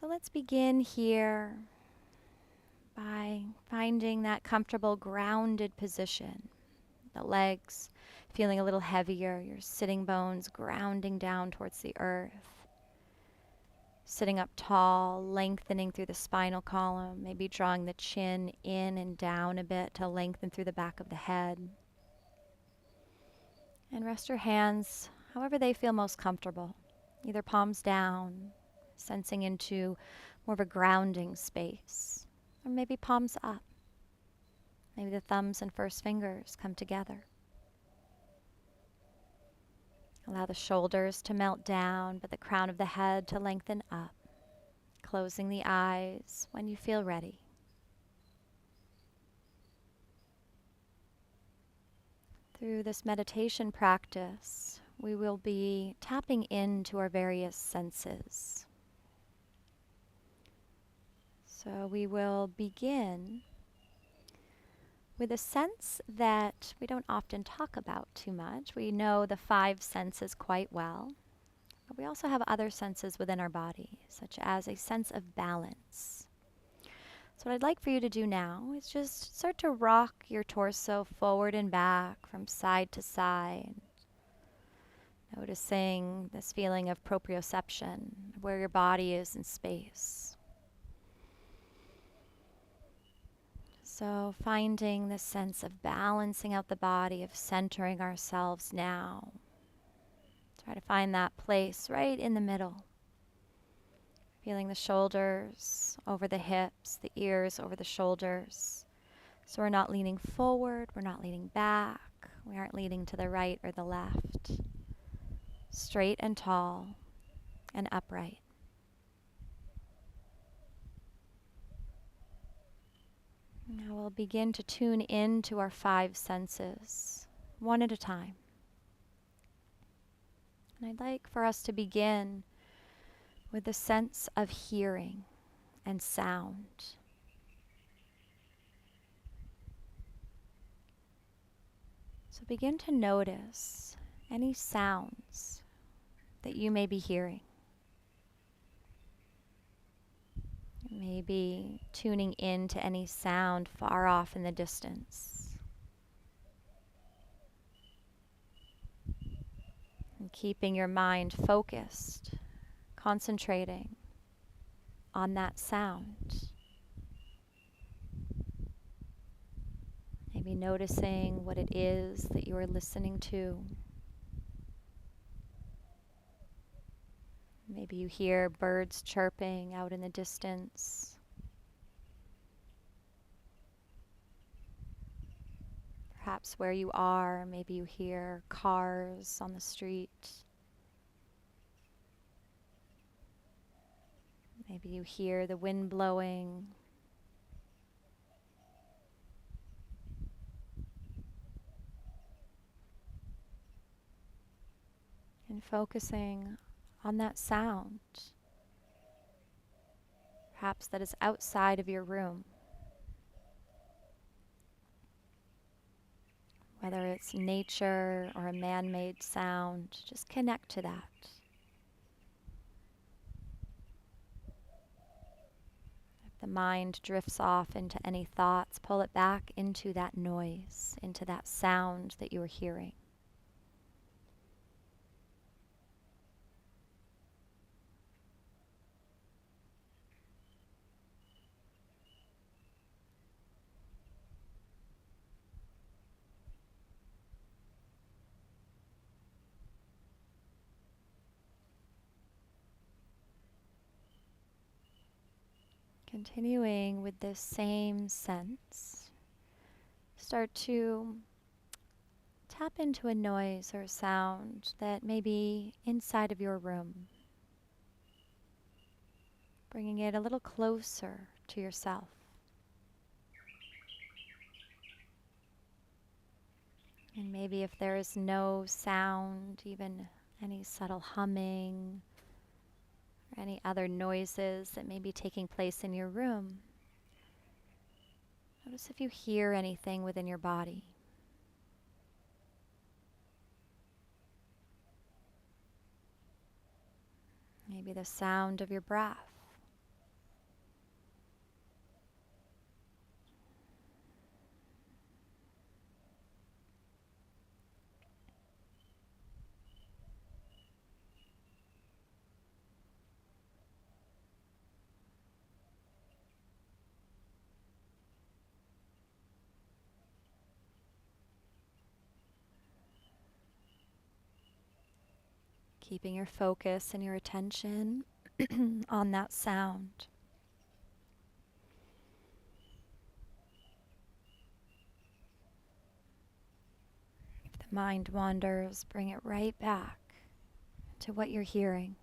So let's begin here by finding that comfortable grounded position. The legs feeling a little heavier, your sitting bones grounding down towards the earth. Sitting up tall, lengthening through the spinal column, maybe drawing the chin in and down a bit to lengthen through the back of the head. And rest your hands however they feel most comfortable, either palms down, sensing into more of a grounding space, or maybe palms up. Maybe the thumbs and first fingers come together. Allow the shoulders to melt down, but the crown of the head to lengthen up, closing the eyes when you feel ready. Through this meditation practice, we will be tapping into our various senses. So we will begin with a sense that we don't often talk about too much. We know the five senses quite well, but we also have other senses within our body, such as a sense of balance. So what I'd like for you to do now is just start to rock your torso forward and back from side to side, noticing this feeling of proprioception, where your body is in space. So finding this sense of balancing out the body, of centering ourselves now. Try to find that place right in the middle. Feeling the shoulders over the hips, the ears over the shoulders. So we're not leaning forward, we're not leaning back, we aren't leaning to the right or the left. Straight and tall and upright. Now we'll begin to tune into our five senses, one at a time. And I'd like for us to begin with the sense of hearing and sound. So begin to notice any sounds that you may be hearing. Maybe tuning in to any sound far off in the distance. And keeping your mind focused, concentrating on that sound. Maybe noticing what it is that you are listening to. Maybe you hear birds chirping out in the distance. Perhaps where you are, maybe you hear cars on the street. Maybe you hear the wind blowing. And focusing on that sound, perhaps that is outside of your room. Whether it's nature or a man-made sound, just connect to that. If the mind drifts off into any thoughts, pull it back into that noise, into that sound that you are hearing. Continuing with this same sense, start to tap into a noise or a sound that may be inside of your room, bringing it a little closer to yourself. And maybe if there is no sound, even any subtle humming, or any other noises that may be taking place in your room, notice if you hear anything within your body. Maybe the sound of your breath, Keeping your focus and your attention on that sound. If the mind wanders, bring it right back to what you're hearing.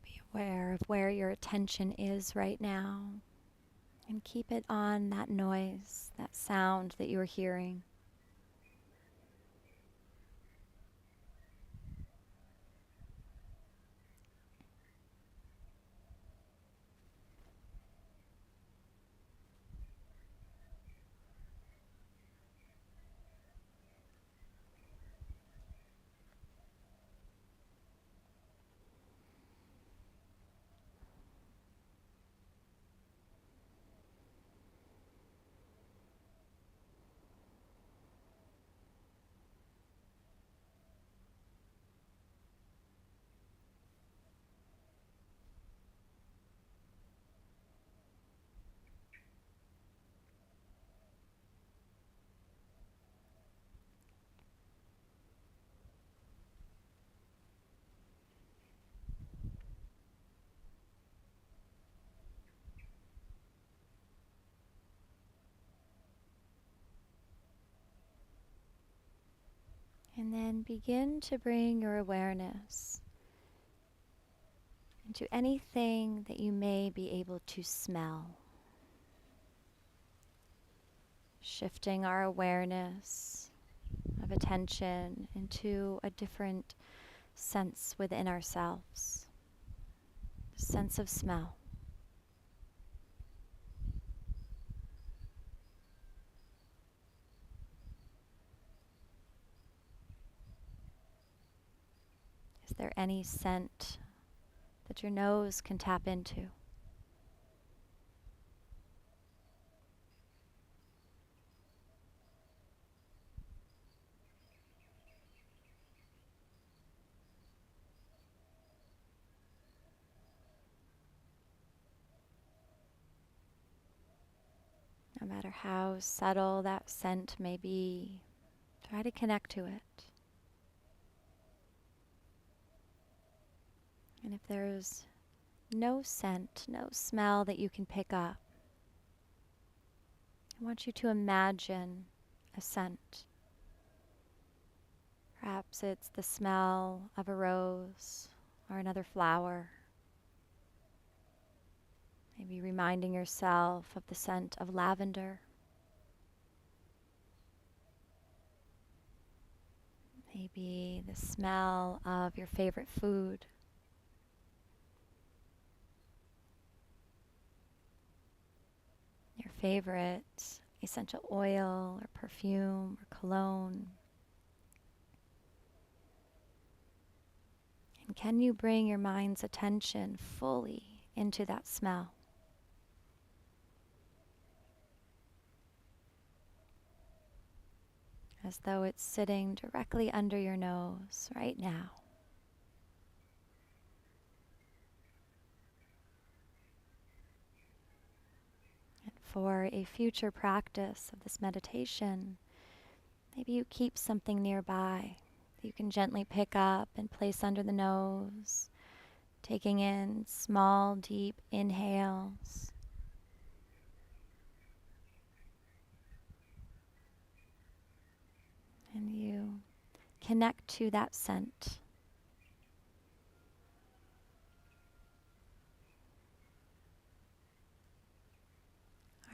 Be aware of where your attention is right now and keep it on that noise, that sound that you're hearing. And then begin to bring your awareness into anything that you may be able to smell. Shifting our awareness of attention into a different sense within ourselves, the sense of smell. Is there any scent that your nose can tap into? No matter how subtle that scent may be, try to connect to it. And if there's no scent, no smell that you can pick up, I want you to imagine a scent. Perhaps it's the smell of a rose or another flower. Maybe reminding yourself of the scent of lavender. Maybe the smell of your favorite food. Your favorite essential oil or perfume or cologne. And can you bring your mind's attention fully into that smell? As though it's sitting directly under your nose right now. And for a future practice of this meditation, maybe you keep something nearby that you can gently pick up and place under the nose, taking in small, deep inhales. And you connect to that scent.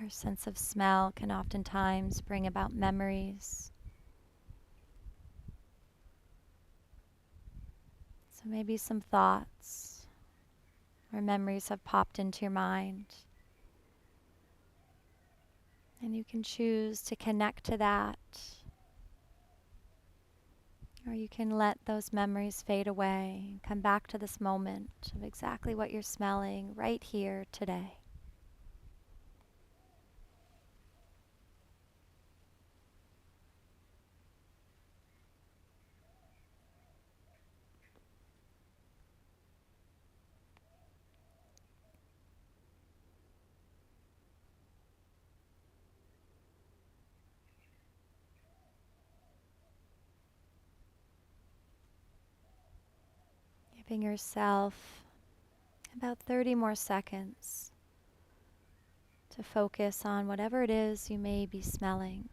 Our sense of smell can oftentimes bring about memories. So maybe some thoughts or memories have popped into your mind. And you can choose to connect to that. Or you can let those memories fade away and come back to this moment of exactly what you're smelling right here today. Giving yourself about 30 more seconds to focus on whatever it is you may be smelling.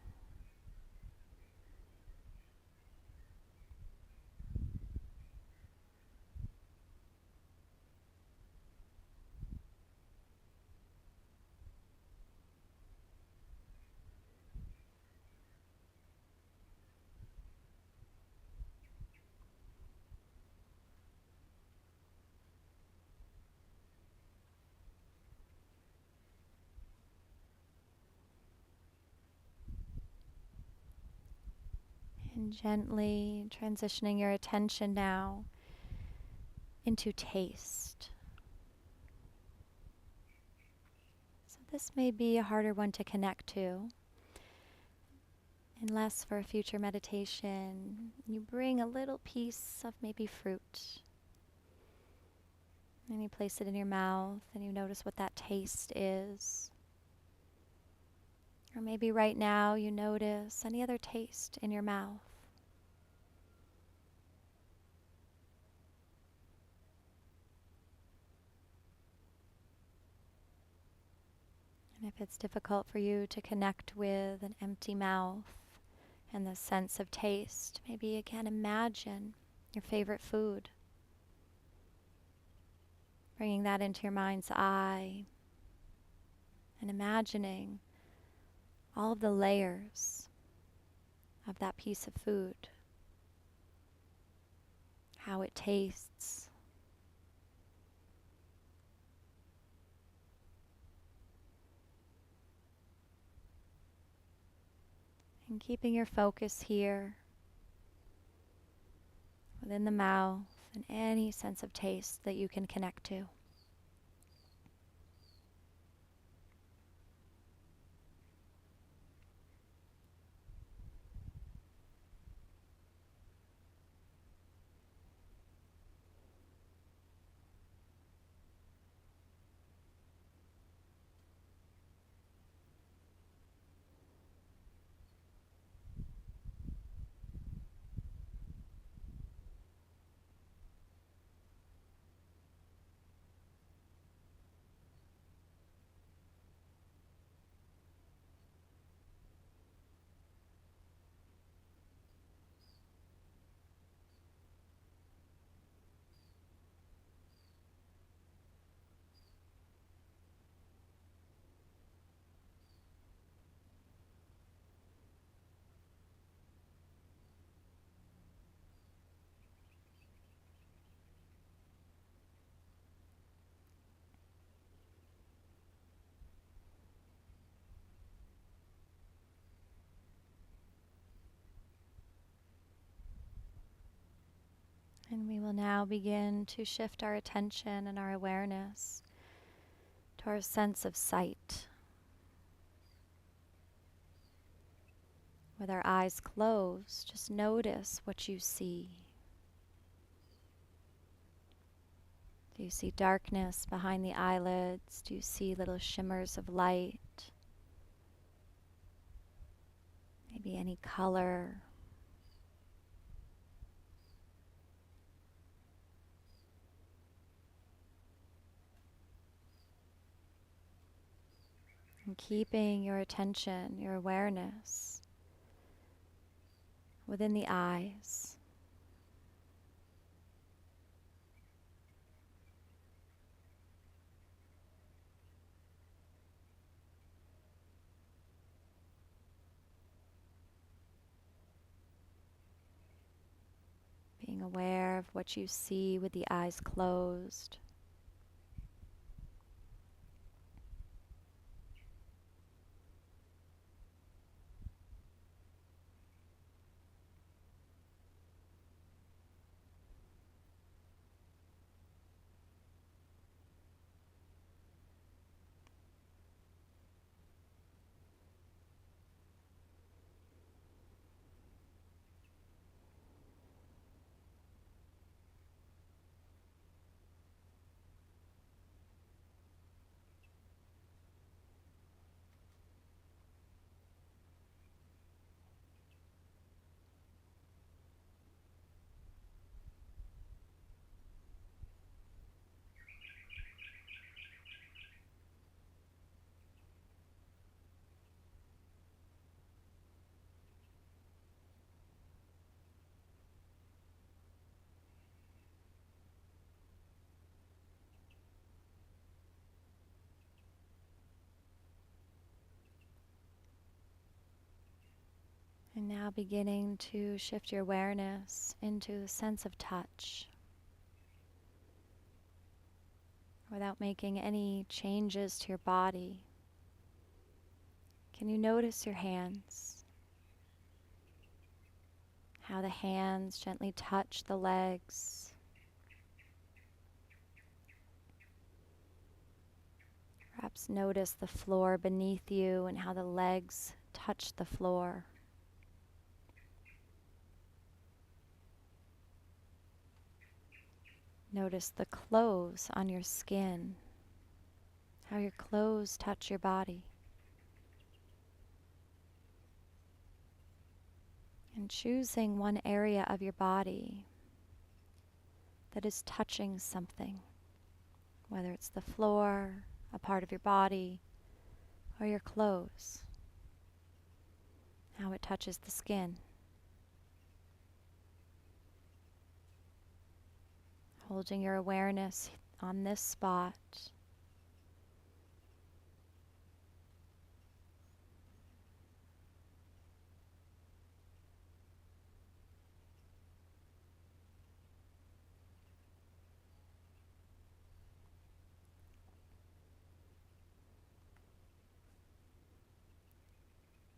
And gently transitioning your attention now into taste. So this may be a harder one to connect to. Unless for a future meditation, you bring a little piece of maybe fruit. And you place it in your mouth and you notice what that taste is. Or maybe right now you notice any other taste in your mouth. And if it's difficult for you to connect with an empty mouth and the sense of taste, maybe again imagine your favorite food. Bringing that into your mind's eye and imagining all of the layers of that piece of food, how it tastes. And keeping your focus here within the mouth and any sense of taste that you can connect to. And we will now begin to shift our attention and our awareness to our sense of sight. With our eyes closed, just notice what you see. Do you see darkness behind the eyelids? Do you see little shimmers of light? Maybe any color? And keeping your attention, your awareness within the eyes. aware of what you see with the eyes closed. And now beginning to shift your awareness into the sense of touch without making any changes to your body. Can you notice your hands? How the hands gently touch the legs. Perhaps notice the floor beneath you and how the legs touch the floor. Notice the clothes on your skin, how your clothes touch your body. And choosing one area of your body that is touching something, whether it's the floor, a part of your body, or your clothes, how it touches the skin. Holding your awareness on this spot.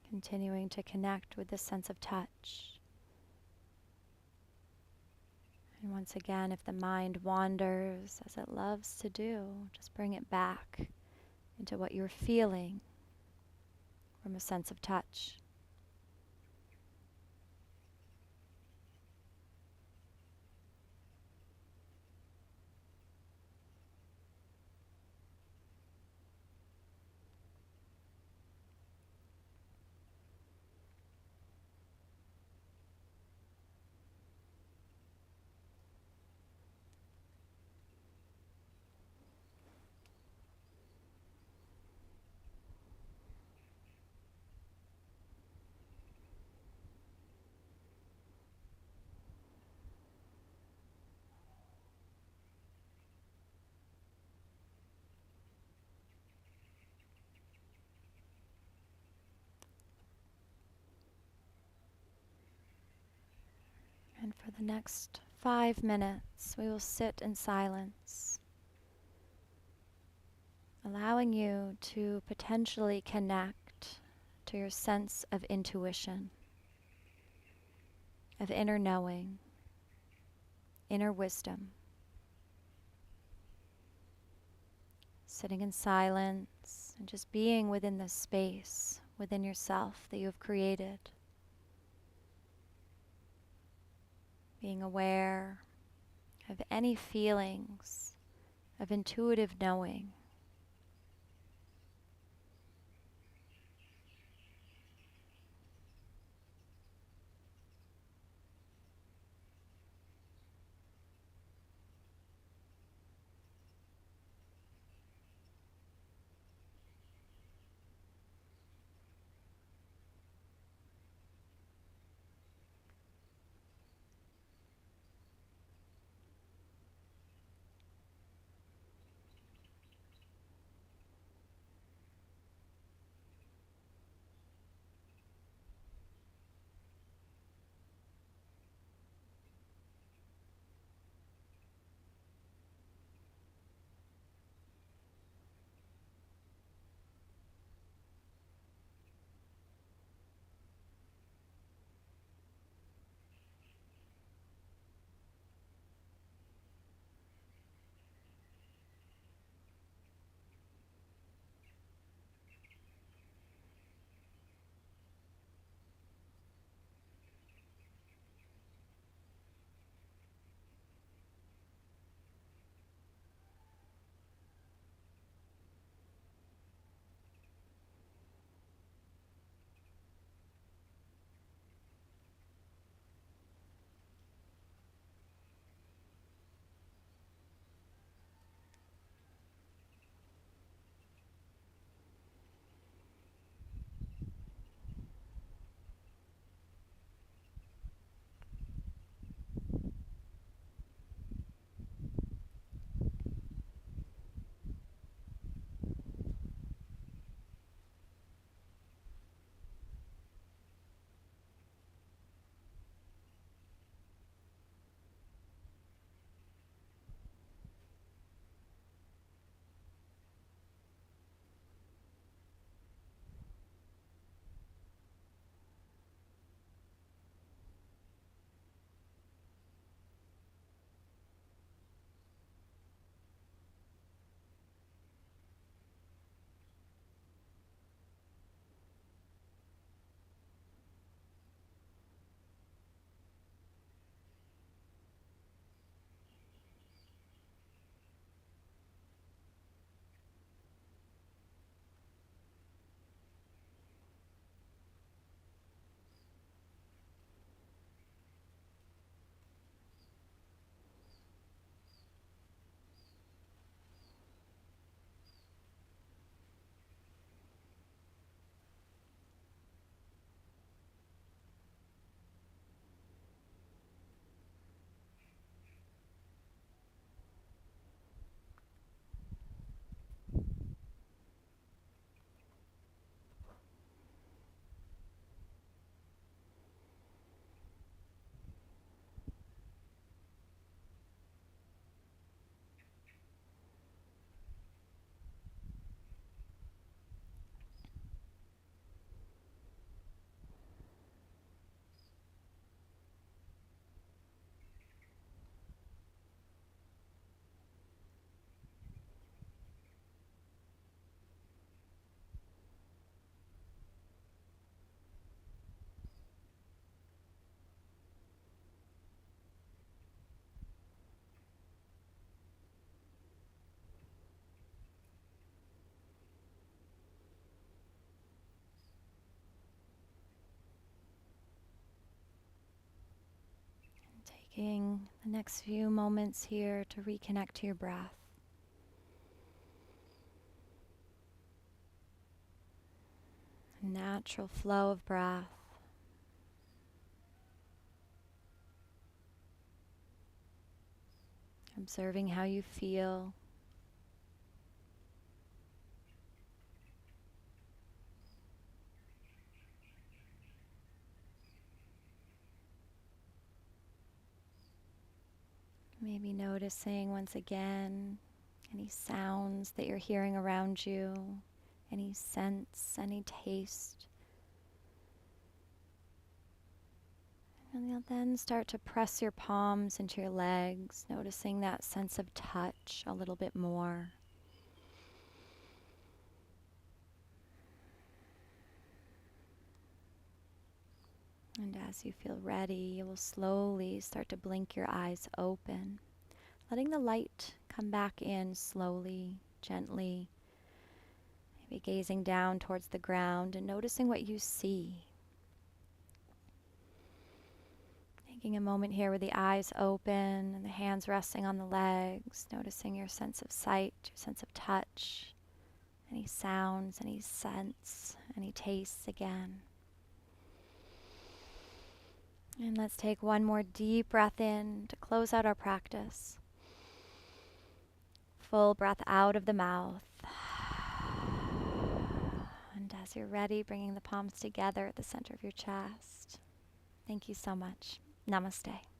Continuing to connect with the sense of touch. And once again, if the mind wanders, as it loves to do, just bring it back into what you're feeling from a sense of touch. And for the next 5 minutes, we will sit in silence, allowing you to potentially connect to your sense of intuition, of inner knowing, inner wisdom. Sitting in silence and just being within this space, within yourself that you have created. Being aware of any feelings of intuitive knowing. Taking the next few moments here to reconnect to your breath. A natural flow of breath. Observing how you feel. Maybe noticing once again any sounds that you're hearing around you, any sense, any taste. And you'll then start to press your palms into your legs, noticing that sense of touch a little bit more. And as you feel ready, you will slowly start to blink your eyes open, letting the light come back in slowly, gently, maybe gazing down towards the ground and noticing what you see. Taking a moment here with the eyes open and the hands resting on the legs, noticing your sense of sight, your sense of touch, any sounds, any scents, any tastes again. And let's take one more deep breath in to close out our practice. Full breath out of the mouth. And as you're ready, bringing the palms together at the center of your chest. Thank you so much. Namaste.